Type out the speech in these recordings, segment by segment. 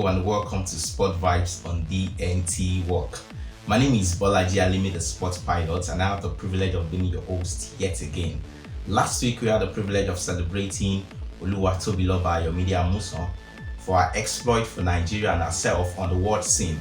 and welcome to Sport Vibes on DNT Walk. My name is Bolaji Alimi, the Sports Pilot, and I have the privilege of being your host yet again. Last week, we had the privilege of celebrating Oluwatobiloba Ayomide Amusan for our exploit for Nigeria and ourselves on the world scene.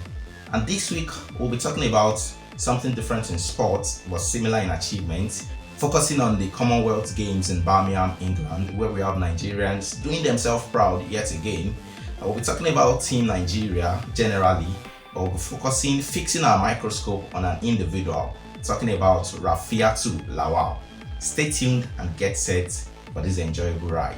And this week, we'll be talking about something different in sports, but similar in achievements, focusing on the Commonwealth Games in Birmingham, England, where we have Nigerians doing themselves proud yet again. We'll be talking about Team Nigeria generally, but we'll be fixing our microscope on an individual, talking about Rafiatu Lawal. Stay tuned and get set for this enjoyable ride.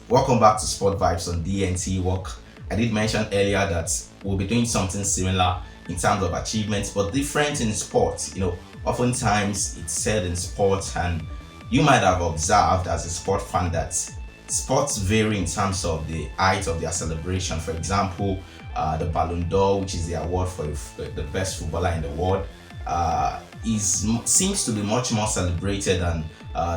Welcome back to Sport Vibes on DNT Walk. I did mention earlier that we'll be doing something similar in terms of achievements, but different in sports. Oftentimes it's said in sports, and you might have observed as a sport fan that sports vary in terms of the height of their celebration. For example, the Ballon d'Or, which is the award for the best footballer in the world, seems to be much more celebrated than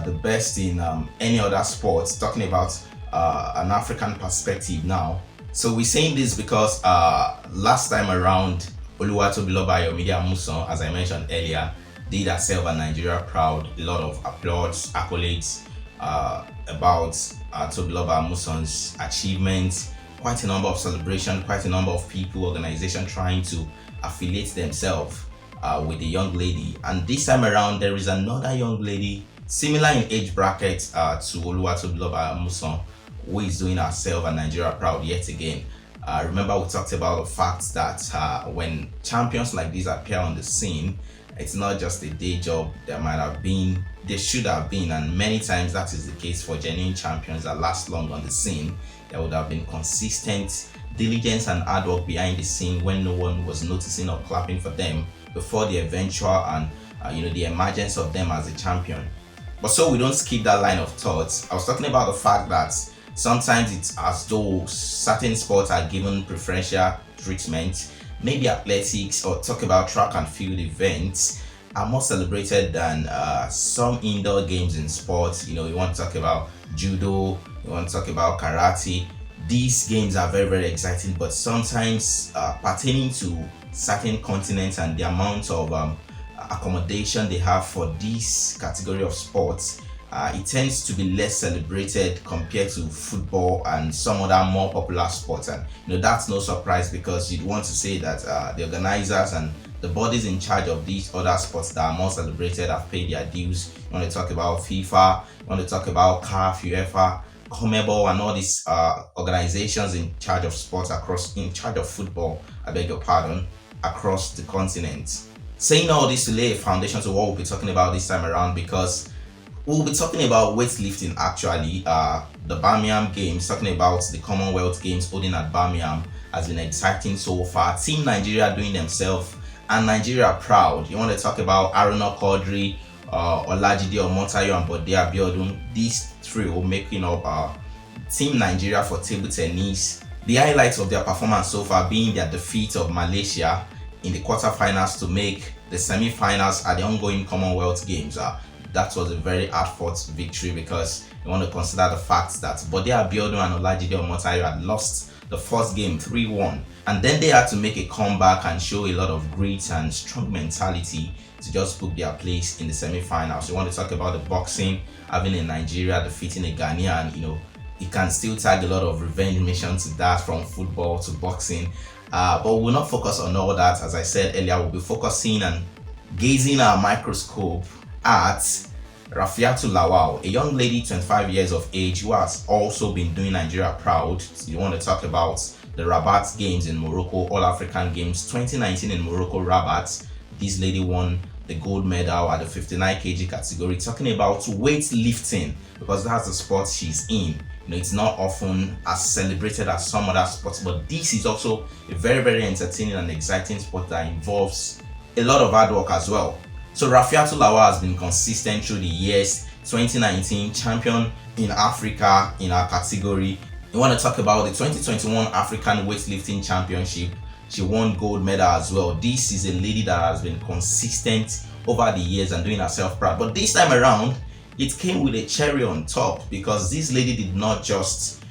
the best in any other sports. Talking about an African perspective now. So we're saying this because last time around, Oluwatobiloba Ayomide Amusan, as I mentioned earlier, did herself and Nigeria proud. A lot of applause, accolades about Tobiloba Amusan's achievements. Quite a number of celebration, quite a number of people, organizations trying to affiliate themselves with the young lady. And this time around, there is another young lady similar in age bracket to Oluwatobiloba Amusan, who is doing herself and Nigeria proud yet again. Remember, we talked about the fact that when champions like this appear on the scene, it's not just a day job. There should have been, and many times that is the case for genuine champions that last long on the scene. There would have been consistent diligence and hard work behind the scene when no one was noticing or clapping for them before the eventual and the emergence of them as a champion. But so we don't skip that line of thoughts, I was talking about the fact that sometimes it's as though certain sports are given preferential treatment. Maybe athletics, or talk about track and field events, are more celebrated than some indoor games in sports. You want to talk about judo, you want to talk about karate. These games are very, very exciting, but sometimes pertaining to certain continents and the amount of accommodation they have for this category of sports, it tends to be less celebrated compared to football and some other more popular sports. And that's no surprise, because you'd want to say that the organizers and the bodies in charge of these other sports that are more celebrated have paid their dues. You want to talk about FIFA, you want to talk about CAF, UEFA, Commonwealth, and all these organizations in charge of sports in charge of football, across the continent. Saying all this to lay a foundation to what we'll be talking about this time around, because we'll be talking about weightlifting actually. The Birmingham Games, talking about the Commonwealth Games holding at Birmingham, has been exciting so far. Team Nigeria doing themselves and Nigeria proud. You want to talk about Aruna Quadri, Olajide Omotayo, and Bode Abiodun. These three will making up Team Nigeria for table tennis. The highlights of their performance so far being their defeat of Malaysia in the quarterfinals to make the semi-finals at the ongoing Commonwealth Games. That was a very hard-fought victory, because you want to consider the fact that Bode Abiodun and Olajide Omotayo had lost the first game 3-1, and then they had to make a comeback and show a lot of grit and strong mentality to just book their place in the semi-finals. You want to talk about the boxing, having a Nigeria defeating a Ghanaian. You can still tag a lot of revenge mission to that, from football to boxing. But we'll not focus on all that. As I said earlier, we'll be focusing and gazing our microscope at Rafiatu Lawal, a young lady 25 years of age who has also been doing Nigeria proud. You want to talk about the Rabat Games in Morocco, All African Games 2019 in Morocco, Rabat. This lady won the gold medal at the 59 kg category, talking about weightlifting, because that's the sport she's in. It's not often as celebrated as some other sports, but this is also a very, very entertaining and exciting sport that involves a lot of hard work as well. So Rafiatou Lawal has been consistent through the years. 2019 champion in Africa in our category. You want to talk about the 2021 African Weightlifting Championship. She won gold medal as well. This is a lady that has been consistent over the years and doing herself proud. But this time around, it came with a cherry on top, because this lady did not just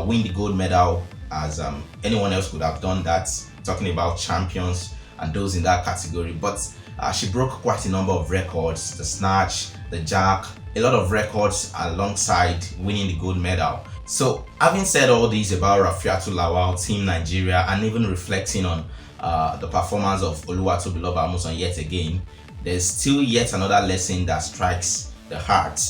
win the gold medal as anyone else could have done that, talking about champions and those in that category, but she broke quite a number of records, the snatch, the jack, a lot of records alongside winning the gold medal. So having said all this about Rafiatou Lawal, Team Nigeria, and even reflecting on the performance of Oluwatobiloba Amusan yet again, there's still yet another lesson that strikes the heart.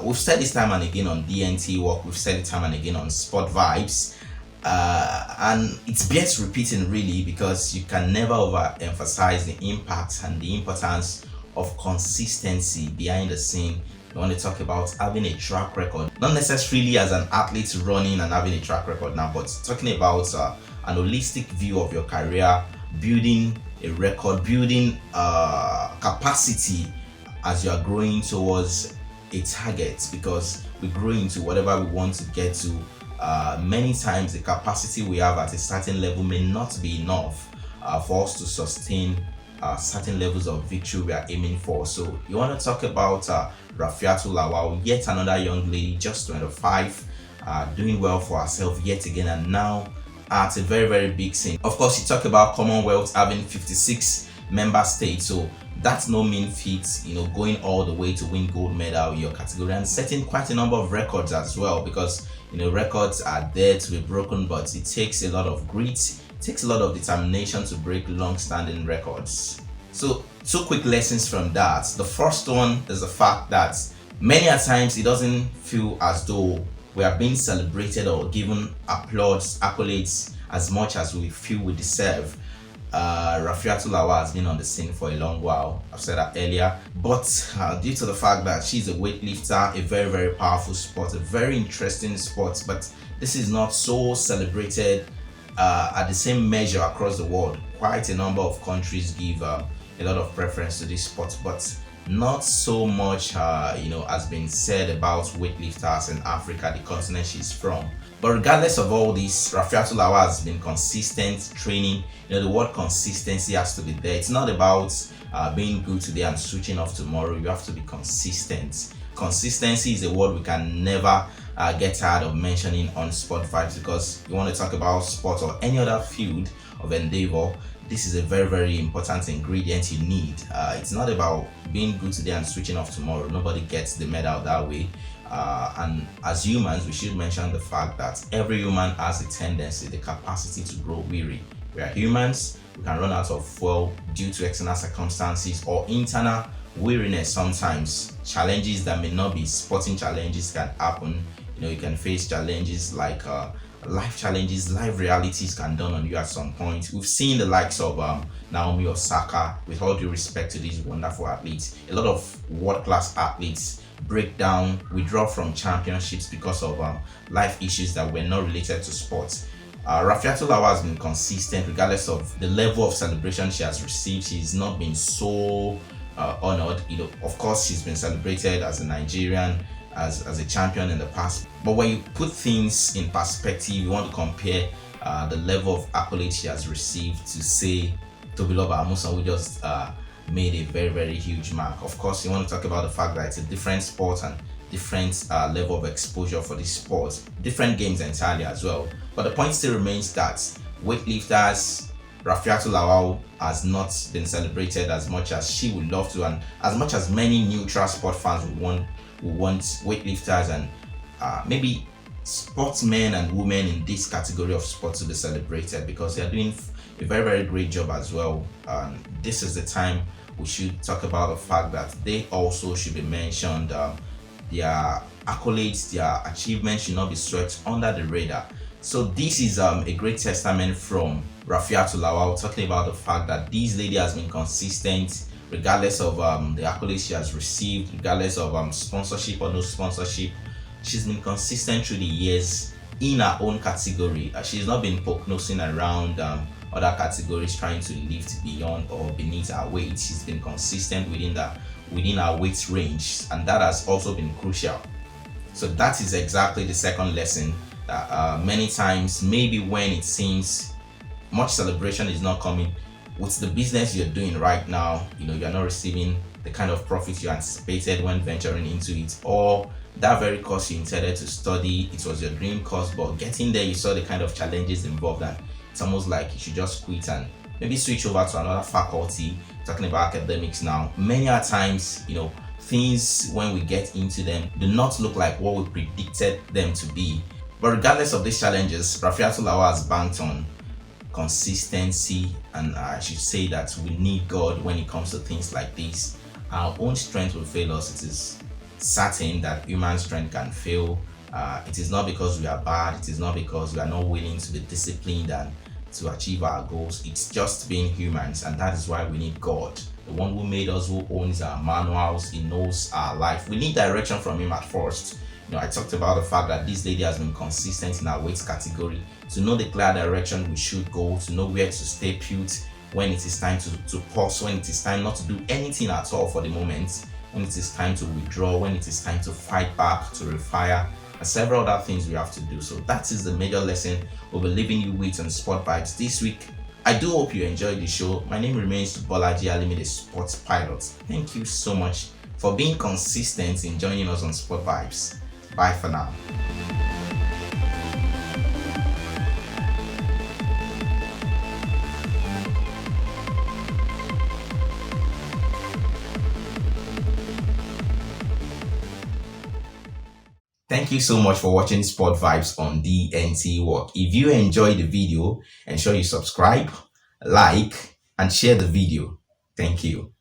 We've said this time and again on DNT Walk, we've said it time and again on Sport Vibes, and it's best repeating really, because you can never overemphasize the impact and the importance of consistency behind the scene. You want to talk about having a track record, not necessarily as an athlete running and having a track record now, but talking about an holistic view of your career, building a record, building capacity as you are growing towards a target, because we grow into whatever we want to get to. Many times the capacity we have at a certain level may not be enough for us to sustain certain levels of victory we are aiming for. So you want to talk about Rafiatou Lawal, yet another young lady, just 25, doing well for herself yet again, and now at a very, very big scene. Of course, you talk about Commonwealth having 56 member states, so that's no mean feat, going all the way to win gold medal in your category and setting quite a number of records as well, because records are there to be broken, but it takes a lot of grit, it takes a lot of determination to break long-standing records. So 2 quick lessons from that. The first one is the fact that many a times it doesn't feel as though we are being celebrated or given applause, accolades as much as we feel we deserve. Rafiatou Lawal has been on the scene for a long while, I've said that earlier, but due to the fact that she's a weightlifter, a very, very powerful sport, a very interesting sport, but this is not so celebrated at the same measure across the world. Quite a number of countries give a lot of preference to this sport, but not so much has been said about weightlifters in Africa, the continent she's from. But regardless of all this, Rafiatou Lawal has been consistent training. The word consistency has to be there. It's not about being good today and switching off tomorrow. You have to be consistent. Consistency is a word we can never get tired of mentioning on Sport Vibes, because you want to talk about sport or any other field of endeavor, this is a very, very important ingredient you need. It's not about being good today and switching off tomorrow. Nobody gets the medal that way. And as humans, we should mention the fact that every human has a tendency, the capacity to grow weary. We are humans, we can run out of fuel due to external circumstances or internal weariness sometimes. Challenges that may not be sporting challenges can happen. You can face challenges like life challenges, life realities can dawn on you at some point. We've seen the likes of Naomi Osaka, with all due respect to these wonderful athletes. A lot of world-class athletes break down, withdraw from championships because of life issues that were not related to sports. Rafiatou Lawal has been consistent regardless of the level of celebration she has received. She's not been so honored. Of course, she's been celebrated as a Nigerian, as a champion in the past. But when you put things in perspective, you want to compare the level of accolades she has received to, say, Tobiloba Amusan, who just made a very, very huge mark. Of course, you want to talk about the fact that it's a different sport and different level of exposure for this sport, different games entirely as well. But the point still remains that weightlifters, Rafiatou Lawal has not been celebrated as much as she would love to, and as much as many neutral sport fans would want weightlifters and maybe sportsmen and women in this category of sports to be celebrated, because they are doing a very, very great job as well. This is the time we should talk about the fact that they also should be mentioned. Their accolades, their achievements should not be swept under the radar. So this is a great testament from Rafiatou Lawal, talking about the fact that this lady has been consistent regardless of the accolades she has received, regardless of sponsorship or no sponsorship. She's been consistent through the years in her own category. She's not been poke-nosing around other categories trying to lift beyond or beneath her weight. She's been consistent within her weight range, and that has also been crucial. So that is exactly the second lesson, that many times, maybe when it seems much celebration is not coming with the business you're doing right now, you're not receiving the kind of profits you anticipated when venturing into it, or that very course you intended to study, it was your dream course, but getting there you saw the kind of challenges involved, and it's almost like you should just quit and maybe switch over to another faculty. Talking about academics now, many a times, things when we get into them do not look like what we predicted them to be. But regardless of these challenges, Rafiatul Lawa has banked on consistency, and I should say that we need God when it comes to things like this. Our own strength will fail us. It is certain that human strength can fail. It is not because we are bad, it is not because we are not willing to be disciplined and to achieve our goals. It's just being humans, and that is why we need God, the one who made us, who owns our manuals. He knows our life. We need direction from him at first. I talked about the fact that this lady has been consistent in her weight category, to know the clear direction we should go, to know where to stay put, when it is time to pause, when it is time not to do anything at all for the moment, when it is time to withdraw, when it is time to fight back, to refire, and several other things we have to do. So that is the major lesson we'll be leaving you with on Sport Vibes this week. I do hope you enjoyed the show. My name remains Bolaji Alimi, the Sports Pilot. Thank you so much for being consistent in joining us on Sport Vibes. Bye for now. Thank you so much for watching Sport Vibes on DNT Work. If you enjoyed the video, ensure you subscribe, like, and share the video. Thank you.